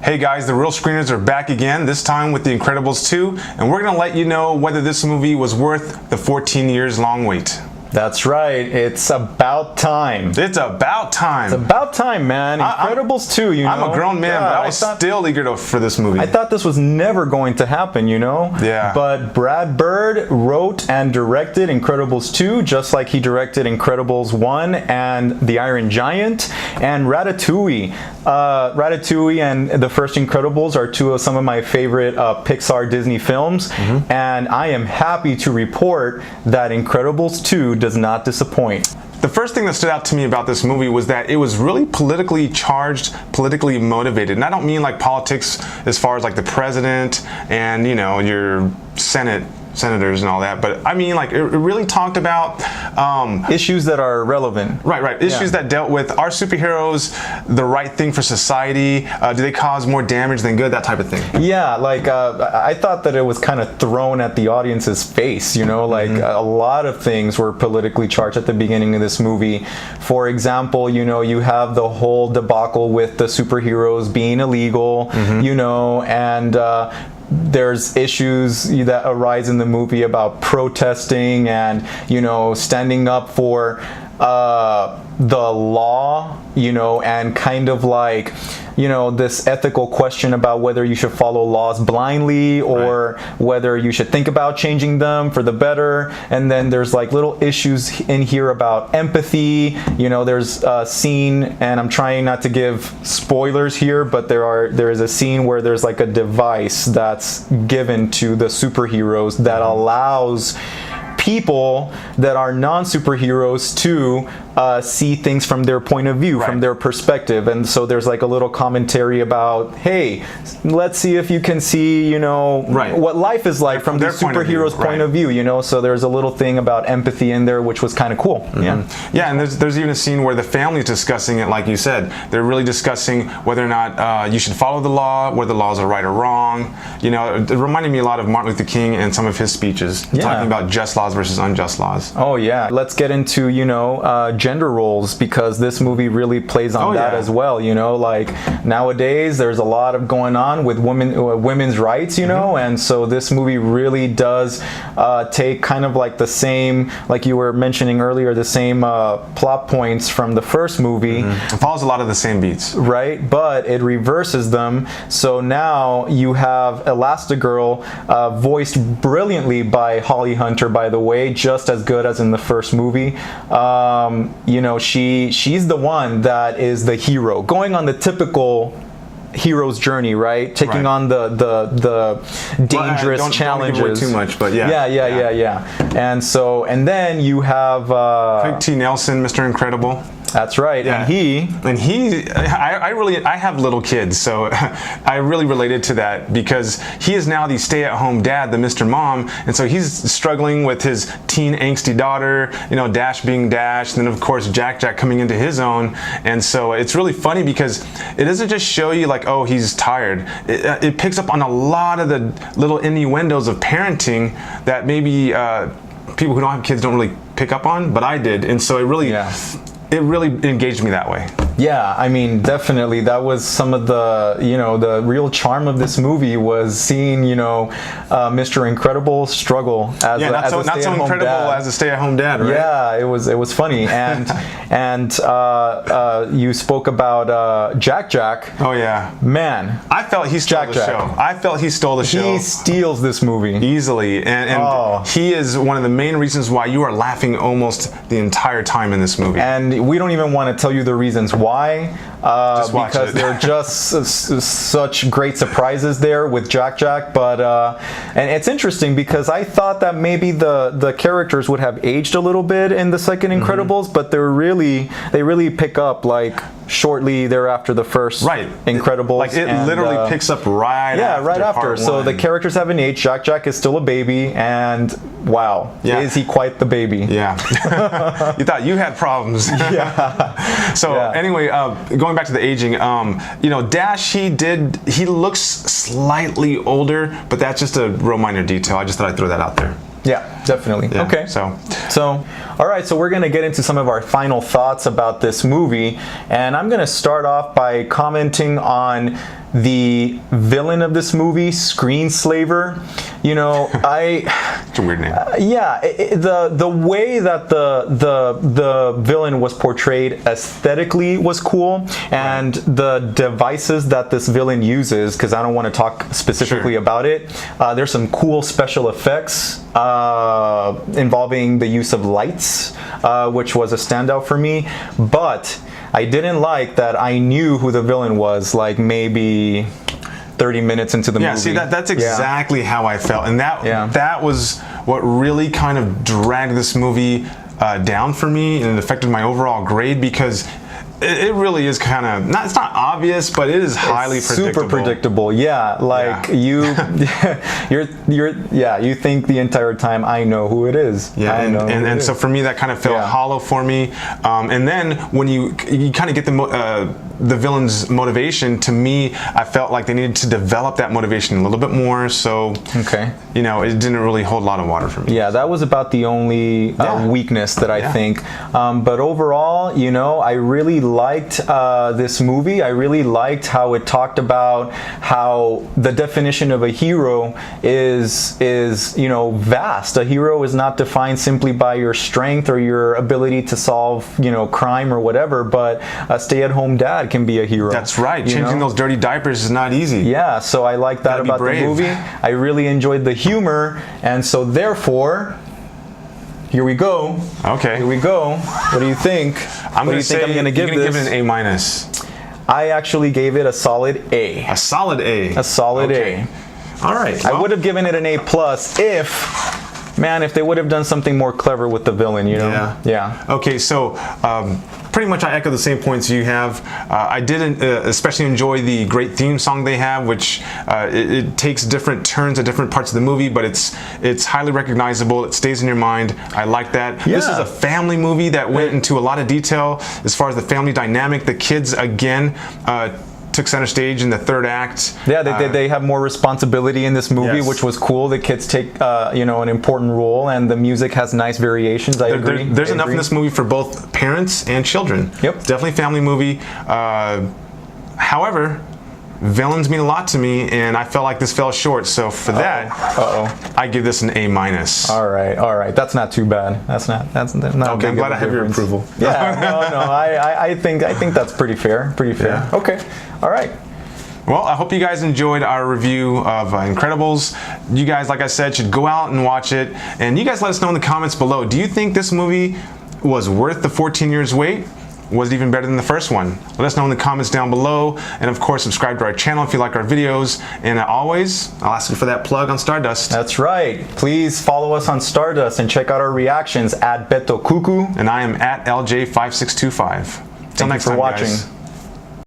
Hey guys, the Real Screeners are back again, this time with The Incredibles 2, and we're going to let you know whether this movie was worth the 14 years long wait. That's right. It's about time. It's about time. It's about time, man. Incredibles 2, you know. I'm a grown man, but I was still eager for this movie. I thought this was never going to happen, you know? Yeah. But Brad Bird wrote and directed Incredibles 2, just like he directed Incredibles 1 and The Iron Giant and Ratatouille. Ratatouille and the first Incredibles are two of some of my favorite Pixar Disney films. Mm-hmm. And I am happy to report that Incredibles 2 does not disappoint. The first thing that stood out to me about this movie was that it was really politically charged, politically motivated. And I don't mean like politics as far as like the president and, you know, your senators and all that, but I mean like it really talked about issues that are relevant. Right. Issues that dealt with, are superheroes the right thing for society? Do they cause more damage than good? That type of thing. Yeah, like I thought that it was kind of thrown at the audience's face, you know, like a lot of things were politically charged at the beginning of this movie. For example, you know, you have the whole debacle with the superheroes being illegal, you know, and there's issues that arise in the movie about protesting and, you know, standing up for the law, you know, and kind of like, you know, this ethical question about whether you should follow laws blindly or whether you should think about changing them for the better. And then there's like little issues in here about empathy. You know, there's a scene, and I'm trying not to give spoilers here, but there is a scene where there's like a device that's given to the superheroes that allows people that are non-superheroes to see things from their point of view, from their perspective. And so there's like a little commentary about, hey, let's see if you can see, you know, what life is like from the superhero's point of view, you know. So there's a little thing about empathy in there, which was kind of cool. Yeah, and there's even a scene where the family's discussing it, like you said. They're really discussing whether or not you should follow the law, whether the laws are right or wrong. You know, it reminded me a lot of Martin Luther King and some of his speeches, talking about just laws versus unjust laws. Oh yeah, let's get into, you know, gender roles, because this movie really plays on that as well. You know, like nowadays there's a lot of going on with women's rights, you know, and so this movie really does take kind of like the same, like you were mentioning earlier, the same plot points from the first movie. It follows a lot of the same beats, right? But it reverses them. So now you have Elastigirl, voiced brilliantly by Holly Hunter, by the way, just as good as in the first movie. You know, she's the one that is the hero, going on the typical hero's journey, right? Taking on the dangerous challenges. Don't give away too much, but yeah. And then you have Craig T. Nelson, Mr. Incredible. That's right. Yeah. I have little kids, so I really related to that, because he is now the stay-at-home dad, the Mr. Mom, and so he's struggling with his teen angsty daughter, you know, Dash being Dash, and then of course Jack coming into his own. And so it's really funny because it doesn't just show you like, oh, he's tired. It picks up on a lot of the little innuendos of parenting that maybe people who don't have kids don't really pick up on, but I did. And so it really engaged me that way. Yeah, I mean, definitely. That was some of the, you know, the real charm of this movie was seeing, you know, Mr. Incredible struggle as not so incredible dad. As a stay-at-home dad, right? Yeah, it was funny. And you spoke about Jack. Oh yeah, man, I felt he stole the show. I felt he stole the show. He steals this movie easily, and he is one of the main reasons why you are laughing almost the entire time in this movie. And we don't even want to tell you the reasons why. Because they're just such great surprises there with Jack. But and it's interesting because I thought that maybe the characters would have aged a little bit in the second Incredibles, but they really pick up like shortly thereafter the first Incredibles. Like it literally picks up right after. So the characters haven't aged. Jack is still a baby, and wow, is he quite the baby? Yeah. You thought you had problems. Anyway, going back to the aging, you know, Dash, he looks slightly older, but that's just a real minor detail. I just thought I'd throw that out there. Yeah, definitely. Yeah, Okay. So, all right, so we're going to get into some of our final thoughts about this movie. And I'm going to start off by commenting on the villain of this movie, Screenslaver. You know, It's a weird name. the way that the villain was portrayed aesthetically was cool, and the devices that this villain uses, because I don't want to talk specifically about it, there's some cool special effects involving the use of lights, which was a standout for me. But I didn't like that I knew who the villain was, like maybe 30 minutes into the movie. Yeah, see, that's exactly how I felt. And that was what really kind of dragged this movie down for me, and it affected my overall grade, because it really is kind of it's not obvious, but it is highly predictable. Super predictable. Yeah, like you think the entire time, I know who it is. Yeah, and so for me that kind of felt hollow for me. And then when you kind of get the villain's motivation, to me I felt like they needed to develop that motivation a little bit more. So you know, it didn't really hold a lot of water for me. Yeah, that was about the only weakness that I think. But overall, you know, I really liked this movie. I really liked how it talked about how the definition of a hero is you know, vast. A hero is not defined simply by your strength or your ability to solve, you know, crime or whatever, but a stay-at-home dad can be a hero. That's right. Changing those dirty diapers is not easy. Yeah, so I like that about the movie. I really enjoyed the humor, and so therefore, here we go. Okay. Here we go. What do you think? I'm going to say I'm going to give it an A-. I actually gave it a solid A. A solid A. A solid A. All right. I would have given it an A+ if they would have done something more clever with the villain, you know? Yeah. Okay, so pretty much I echo the same points you have. I did especially enjoy the great theme song they have, which it takes different turns at different parts of the movie, but it's highly recognizable. It stays in your mind. I like that. Yeah. This is a family movie that went into a lot of detail as far as the family dynamic. The kids, again, took center stage in the third act. Yeah, they have more responsibility in this movie, which was cool. The kids take you know, an important role, and the music has nice variations. I agree. There's enough in this movie for both parents and children. Yep. Definitely a family movie. However, villains mean a lot to me, and I felt like this fell short. So for that, I give this an A-. All right. That's not too bad. That's not okay. I'm glad I have your approval. Yeah. No. I think that's pretty fair. Yeah. Okay. All right. Well, I hope you guys enjoyed our review of Incredibles. You guys, like I said, should go out and watch it. And you guys let us know in the comments below. Do you think this movie was worth the 14 years wait? Was it even better than the first one? Let us know in the comments down below. And of course, subscribe to our channel if you like our videos. And always, I'll ask you for that plug on Stardust. That's right. Please follow us on Stardust and check out our reactions at Beto Cuckoo. And I am at LJ5625. Till next time, Thank you for watching. Guys.